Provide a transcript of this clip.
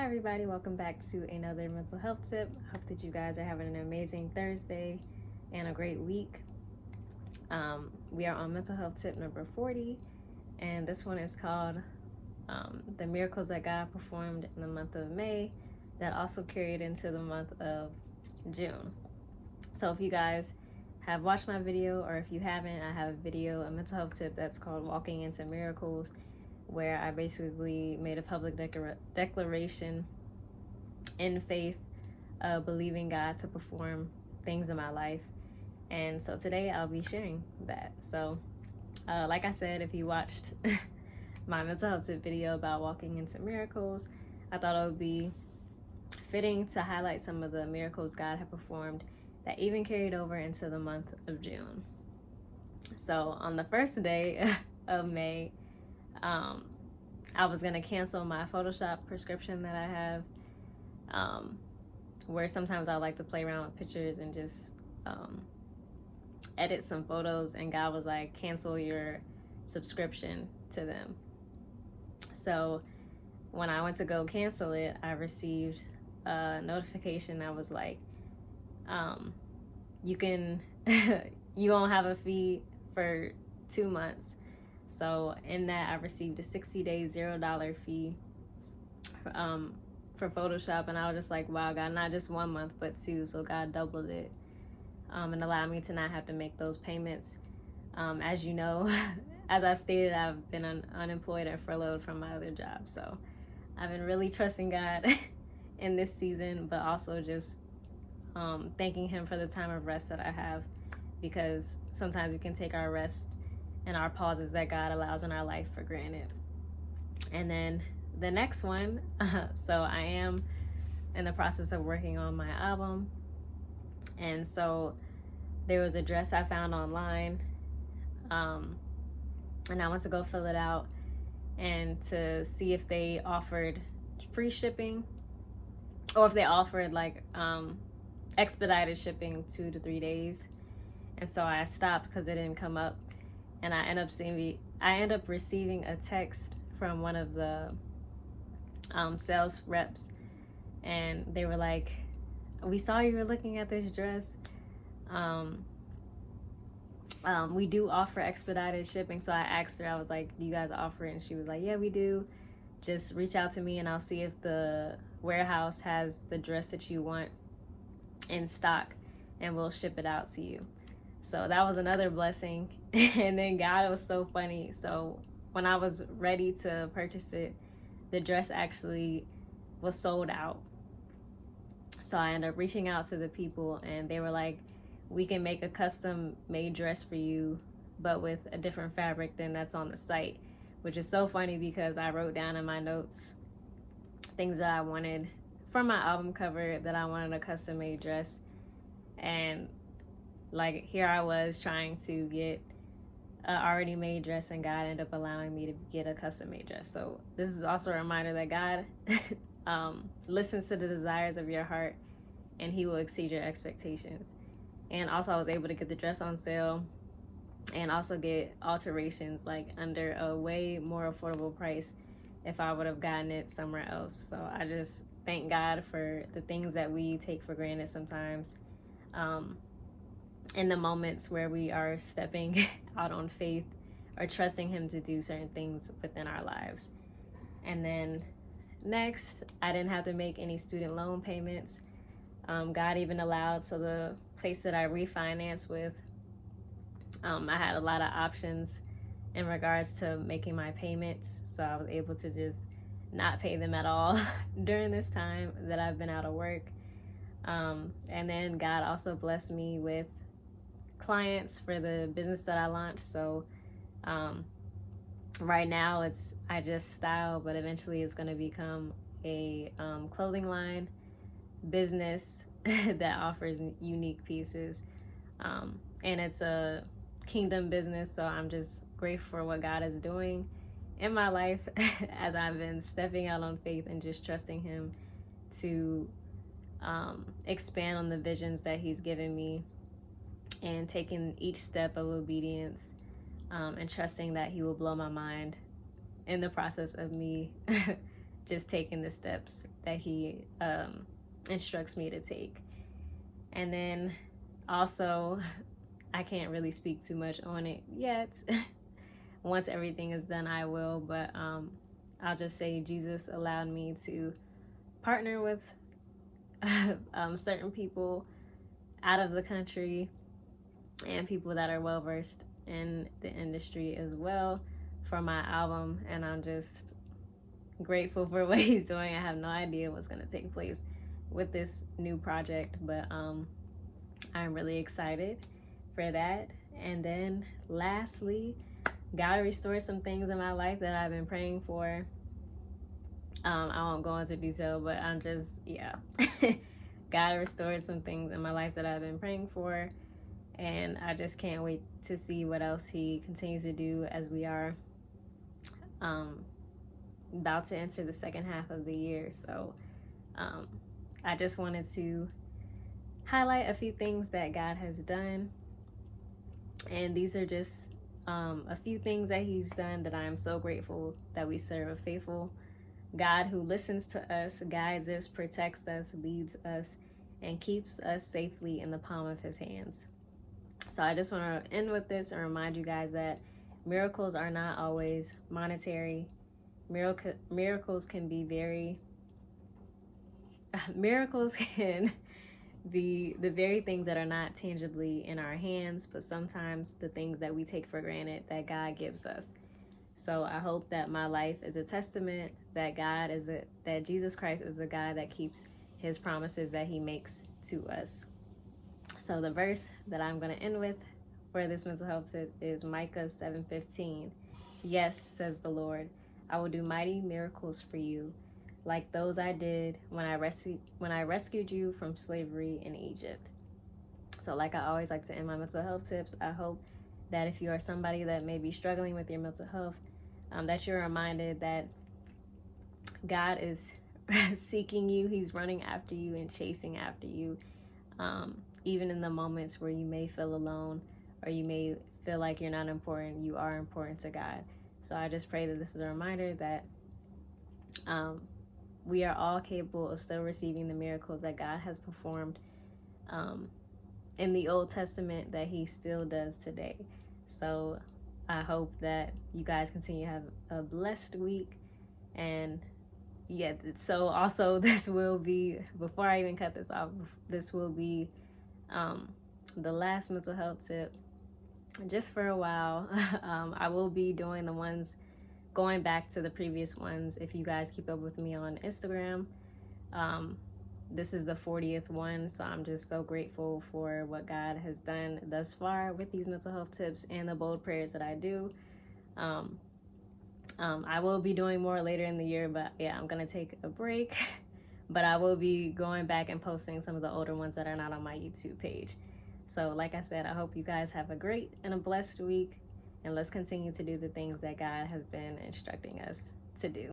Hi everybody, welcome back to another mental health tip. Hope that you guys are having an amazing Thursday and a great week. We are on mental health tip number 40, and this one is called the miracles that God performed in the month of May that also carried into the month of June. So if you guys have watched my video, or if you haven't, I have a mental health tip that's called Walking into Miracles, where I basically made a public declaration in faith, believing God to perform things in my life. And so today I'll be sharing that. So like I said, if you watched my mental health tip video about walking into miracles, I thought it would be fitting to highlight some of the miracles God had performed that even carried over into the month of June. So on the first day of May, I was going to cancel my Photoshop prescription that I have, where sometimes I like to play around with pictures and just edit some photos, and God was like, cancel your subscription to them. So when I went to go cancel it, I received a notification that was like, you can you won't have a fee for 2 months. So in that, I received a 60-day $0 fee for Photoshop, and I was just like, wow, God, not just 1 month but 2. So God doubled it and allowed me to not have to make those payments. As you know, as I've stated, I've been unemployed and furloughed from my other job, so I've been really trusting God in this season, but also just thanking him for the time of rest that I have, because sometimes we can take our rest and our pauses that God allows in our life for granted. And then the next one, so I am in the process of working on my album, and so there was a dress I found online, and I went to go fill it out and to see if they offered free shipping, or if they offered like expedited shipping 2 to 3 days. And so I stopped because it didn't come up, and I end up receiving a text from one of the sales reps, and they were like, we saw you were looking at this dress. We do offer expedited shipping. So I asked her, I was like, do you guys offer it? And she was like, yeah, we do. Just reach out to me and I'll see if the warehouse has the dress that you want in stock, and we'll ship it out to you. So that was another blessing. And then God was so funny. So when I was ready to purchase it, the dress actually was sold out. So I ended up reaching out to the people, and they were like, we can make a custom made dress for you, but with a different fabric than that's on the site, which is so funny because I wrote down in my notes things that I wanted from my album cover, that I wanted a custom made dress. And like, here I was trying to get an already made dress, and God ended up allowing me to get a custom made dress. So this is also a reminder that God listens to the desires of your heart, and he will exceed your expectations. And also I was able to get the dress on sale and also get alterations like under a way more affordable price if I would have gotten it somewhere else. So I just thank God for the things that we take for granted sometimes, in the moments where we are stepping out on faith or trusting him to do certain things within our lives. And then next, I didn't have to make any student loan payments. God even allowed, so the place that I refinanced with, I had a lot of options in regards to making my payments. So I was able to just not pay them at all during this time that I've been out of work. And then God also blessed me with clients for the business that I launched. So right now I just style, but eventually it's going to become a clothing line business that offers unique pieces, and it's a kingdom business. So I'm just grateful for what God is doing in my life as I've been stepping out on faith and just trusting him to expand on the visions that he's given me, and taking each step of obedience, and trusting that he will blow my mind in the process of me just taking the steps that he instructs me to take. And then also, I can't really speak too much on it yet. Once everything is done, I will. But I'll just say Jesus allowed me to partner with certain people out of the country and people that are well versed in the industry as well for my album. And I'm just grateful for what he's doing. I have no idea what's going to take place with this new project, but I'm really excited for that. And then lastly, God restored some things in my life that I've been praying for. I won't go into detail, but I'm just, God restored some things in my life that I've been praying for. And I just can't wait to see what else he continues to do as we are about to enter the second half of the year. So I just wanted to highlight a few things that God has done. And these are just a few things that he's done that I am so grateful that we serve a faithful God who listens to us, guides us, protects us, leads us, and keeps us safely in the palm of his hands. So I just want to end with this and remind you guys that miracles are not always monetary. Miracles can be miracles can be the very things that are not tangibly in our hands, but sometimes the things that we take for granted that God gives us. So I hope that my life is a testament that that Jesus Christ is a God that keeps his promises that he makes to us. So the verse that I'm going to end with for this mental health tip is Micah 7:15. Yes, says the Lord, I will do mighty miracles for you, like those I did when I rescued you from slavery in Egypt. So like I always like to end my mental health tips, I hope that if you are somebody that may be struggling with your mental health, that you're reminded that God is seeking you. He's running after you and chasing after you. Even in the moments where you may feel alone or you may feel like you're not important, you are important to God. So I just pray that this is a reminder that we are all capable of still receiving the miracles that God has performed in the Old Testament that he still does today. So I hope that you guys continue to have a blessed week. And so also this will be, before I even cut this off, this will be the last mental health tip just for a while. I will be doing the ones going back to the previous ones if you guys keep up with me on Instagram. This is the 40th one, so I'm just so grateful for what God has done thus far with these mental health tips and the bold prayers that I do. I will be doing more later in the year, but I'm gonna take a break. But I will be going back and posting some of the older ones that are not on my YouTube page. So like I said, I hope you guys have a great and a blessed week, and let's continue to do the things that God has been instructing us to do.